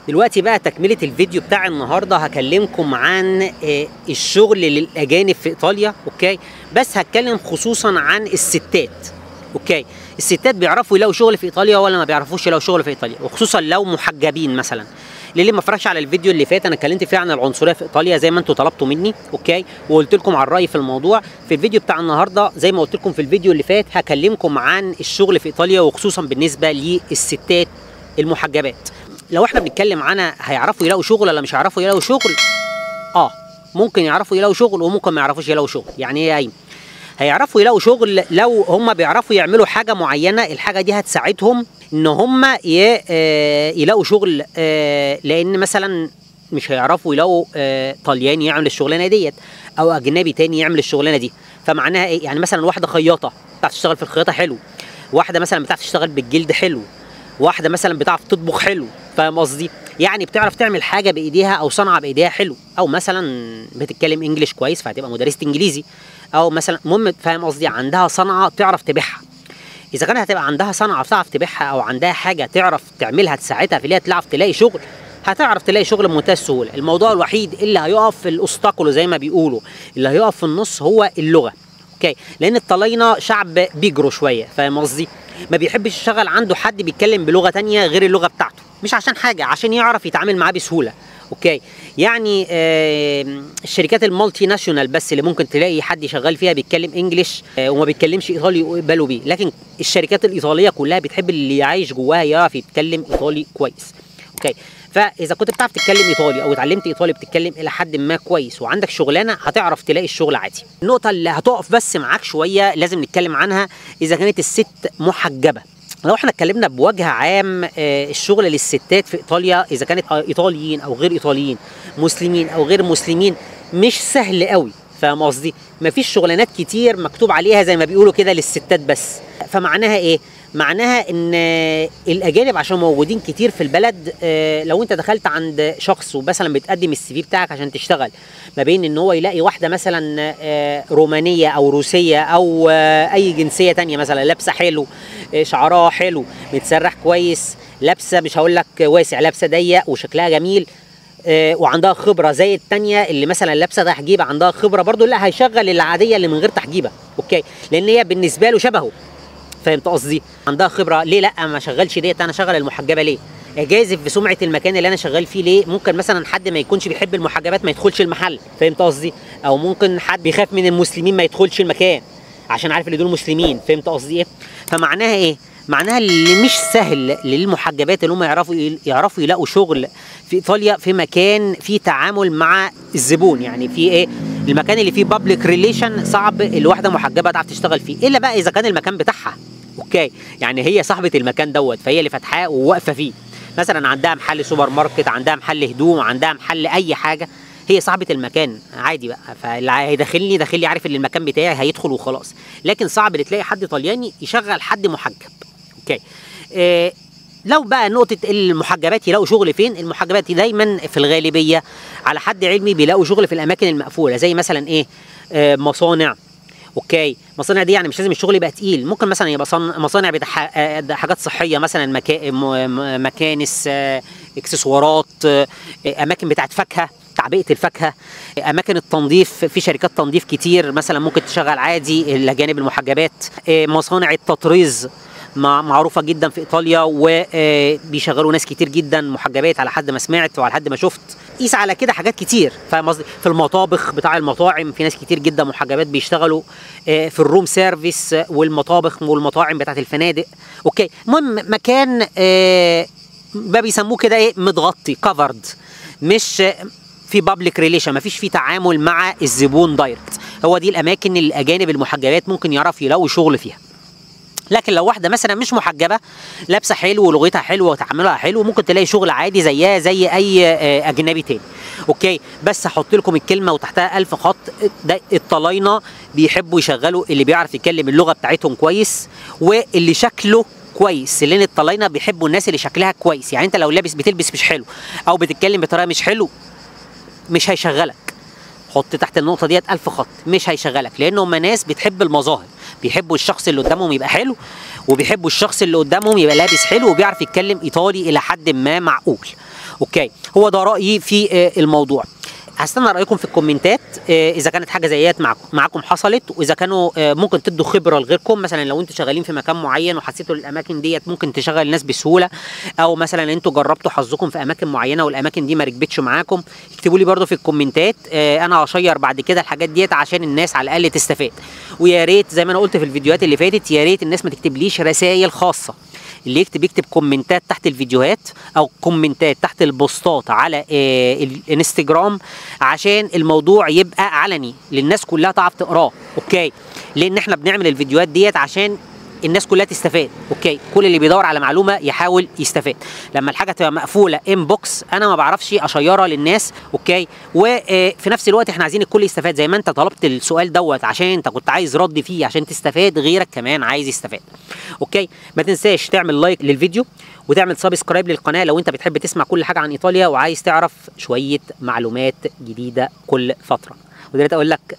دلوقتي بقى تكملة الفيديو بتاع النهاردة هكلمكم عن الشغل للأجانب في إيطاليا. أوكي، بس هتكلم خصوصا عن الستات. أوكي، الستات بيعرفوا يلاقوا شغل في إيطاليا ولا ما بيعرفوش يلاقوا شغل في إيطاليا، وخصوصا لو محجبين مثلا. اللي ما اتفرجش على الفيديو اللي فات انا اتكلمت فيه عن العنصريه في ايطاليا زي ما انتم طلبتوا مني. اوكي، وقلت لكم على الراي في الموضوع. في الفيديو بتاع النهارده زي ما قلت لكم في الفيديو اللي فات هكلمكم عن الشغل في ايطاليا، وخصوصا بالنسبه للستات المحجبات. لو احنا بنتكلم عنها هيعرفوا يلاقوا شغل ولا مش هيعرفوا يلاقوا شغل؟ ممكن يعرفوا يلاقوا شغل وممكن ما يعرفوش يلاقوا شغل. يعني ايه ايمن؟ هيعرفوا يلاقوا شغل لو هم بيعرفوا يعملوا حاجه معينه، الحاجه دي هتساعدهم ان هم يلاقوا شغل. لان مثلا مش هيعرفوا يلاقوا طلياني يعمل الشغلانه ديت او اجنبي تاني يعمل الشغلانه دي. فمعناها ايه؟ يعني مثلا واحده خياطه بتعرف تشتغل في الخياطه حلو، واحده مثلا بتعرف تشتغل بالجلد حلو، واحده مثلا بتعرف تطبخ حلو. فاهم قصدي؟ يعني بتعرف تعمل حاجه بايديها او صنعه بايديها حلو، او مثلا بتتكلم انجليش كويس فهتبقى مدرسه انجليزي، او مثلا المهم فاهم قصدي، عندها صنعه تعرف تبيعها. اذا كانت هتبقى عندها صنعه بتعرف تبيعها او عندها حاجه تعرف تعملها تساعدها في اللي هي تعرف تلاقي شغل، هتعرف تلاقي شغل بمنتهى السهوله. الموضوع الوحيد اللي هيقف في الاوستاكولو زي ما بيقولوا، اللي هيقف في النص، هو اللغه. اوكي، لان الطلاينه شعب بيجروا شويه. فاهم قصدي؟ ما بيحبش يشتغل عنده حد بيتكلم بلغه تانية غير اللغه بتاعته، مش عشان حاجه، عشان يعرف يتعامل معاه بسهوله. اوكي، يعني الشركات المالتي ناشونال بس اللي ممكن تلاقي حد شغال فيها بيتكلم انجليش وما بيتكلمش ايطالي ويقبلوا بيه، لكن الشركات الايطاليه كلها بتحب اللي عايش جواها يعرف يتكلم ايطالي كويس. اوكي، فاذا كنت بتعرف تتكلم ايطالي او اتعلمت ايطالي بتتكلم الى حد ما كويس وعندك شغلانه، هتعرف تلاقي الشغل عادي. النقطه اللي هتقف بس معاك شويه لازم نتكلم عنها، اذا كانت الست محجبه. لو احنا اتكلمنا بوجه عام، الشغل للستات في ايطاليا اذا كانت ايطاليين او غير ايطاليين، مسلمين او غير مسلمين، مش سهل قوي. فاهم قصدي؟ مفيش شغلانات كتير مكتوب عليها زي ما بيقولوا كده للستات بس. فمعناها ايه؟ معناها ان الاجانب عشان موجودين كتير في البلد، لو انت دخلت عند شخص ومثلا بتقدم السي في بتاعك عشان تشتغل، ما بين ان هو يلاقي واحده مثلا رومانيه او روسيه او اي جنسيه تانية، مثلا لابسه حلو، شعرها حلو، متسرح كويس، لابسه مش هقول لك واسع، لابسه ضيق وشكلها جميل، وعندها خبره زي التانية اللي مثلا لابسه تحجيبه عندها خبره برضو، لا هيشغل العاديه اللي من غير تحجيبه. اوكي، لان هي بالنسبه له شبهه. فهمت قصدي؟ عندها خبره، ليه لا ما شغلش ديت، انا شغل المحجبه ليه؟ جازف في سمعه المكان اللي انا شغال فيه ليه؟ ممكن مثلا حد ما يكونش بيحب المحجبات ما يدخلش المحل. فهمت قصدي؟ او ممكن حد بيخاف من المسلمين ما يدخلش المكان عشان عارف اللي دول مسلمين. فهمت قصدي ايه؟ فمعناها ايه؟ معناها اللي مش سهل للمحجبات اللي هم يعرفوا يلاقوا شغل في ايطاليا في مكان فيه تعامل مع الزبون. يعني في ايه؟ المكان اللي فيه بابليك ريليشن صعب الواحده محجبه تعرف تشتغل فيه، الا بقى اذا كان المكان بتاعها. اوكي، يعني هي صاحبه المكان دوت، فهي اللي فاتحاه وواقفه فيه، مثلا عندها محل سوبر ماركت، عندها محل هدوم، عندها محل اي حاجه، هي صاحبه المكان عادي بقى. فاللي هيدخلني داخل لي عارف ان المكان بتاعي هيدخل وخلاص. لكن صعب تلاقي حد طلياني يشغل حد محجب. اوكي، لو بقى نقطه المحجبات يلاقوا شغل فين؟ المحجبات دايما في الغالبيه على حد علمي بيلاقوا شغل في الاماكن المقفوله، زي مثلا ايه؟ مصانع. اوكي، مصانع دي يعني مش لازم الشغل يبقى تقيل، ممكن مثلا يبقى مصانع حاجات صحيه، مثلا مكانس، اكسسوارات، اماكن بتاعت فاكهه، تعبئه الفاكهه، اماكن التنظيف، في شركات تنظيف كتير مثلا ممكن تشغل عادي الاجانب المحجبات. مصانع التطريز معروفه جدا في ايطاليا وبيشغلوا ناس كتير جدا محجبات على حد ما سمعت وعلى حد ما شفت. قيس على كده حاجات كتير. فاهم قصدي؟ في المطابخ بتاع المطاعم في ناس كتير جدا محجبات بيشتغلوا، في الروم سيرفيس والمطابخ والمطاعم بتاعت الفنادق. اوكي، المهم مكان ما بيسموه كده ايه؟ متغطي، كفرد، مش في بابليك ريليشن، مفيش فيه تعامل مع الزبون دايركت. هو دي الاماكن اللي الاجانب المحجبات ممكن يعرفوا يلاقوا شغل فيها. لكن لو واحده مثلا مش محجبه، لابسه حلو ولغتها حلوه وتعاملها حلو، ممكن تلاقي شغل عادي زيها زي اي اجنبي تاني. اوكي، بس هحط لكم الكلمه وتحتها 1000 خط، ده الطلاينه بيحبوا يشغلوا اللي بيعرف يتكلم اللغه بتاعتهم كويس واللي شكله كويس، لان الطلاينه بيحبوا الناس اللي شكلها كويس. يعني انت لو بتلبس مش حلو او بتتكلم بطريقه مش حلو مش هيشغلك. حط تحت النقطه ديت 1000 خط، مش هيشغلك، لان هم ناس بتحب المظاهر، بيحبوا الشخص اللي قدامهم يبقى حلو، وبيحبوا الشخص اللي قدامهم يبقى لابس حلو وبيعرف يتكلم ايطالي الى حد ما معقول. اوكي، هو ده رايي في الموضوع. هستنى رايكم في الكومنتات اذا كانت حاجه زيات معاكم حصلت، واذا كانوا ممكن تدوا خبره لغيركم. مثلا لو انتوا شغالين في مكان معين وحسيتوا الاماكن ديت ممكن تشغل الناس بسهوله، او مثلا انتوا جربتوا حظكم في اماكن معينه والاماكن دي ما ركبتش معاكم، اكتبوا لي برده في الكومنتات. انا هشير بعد كده الحاجات ديت عشان الناس على الاقل تستفاد. ويا ريت زي ما انا قلت في الفيديوهات اللي فاتت، يا ريت الناس ما تكتبليش رسائل خاصه. اللي يكتب كومنتات تحت الفيديوهات او كومنتات تحت البوستات على الانستجرام، عشان الموضوع يبقى علني للناس كلها تعرف تقراه. اوكي، لان احنا بنعمل الفيديوهات ديت عشان الناس كلها تستفاد. اوكي، كل اللي بيدور على معلومه يحاول يستفاد. لما الحاجه تبقى مقفوله انبوكس انا ما بعرفش اشيرها للناس. اوكي، وفي نفس الوقت احنا عايزين الكل يستفاد. زي ما انت طلبت السؤال دوت عشان انت كنت عايز رد فيه عشان تستفاد، غيرك كمان عايز يستفاد. اوكي، ما تنساش تعمل لايك للفيديو وتعمل سبسكرايب للقناه لو انت بتحب تسمع كل حاجه عن ايطاليا وعايز تعرف شويه معلومات جديده كل فتره. ودلوقتي اقول لك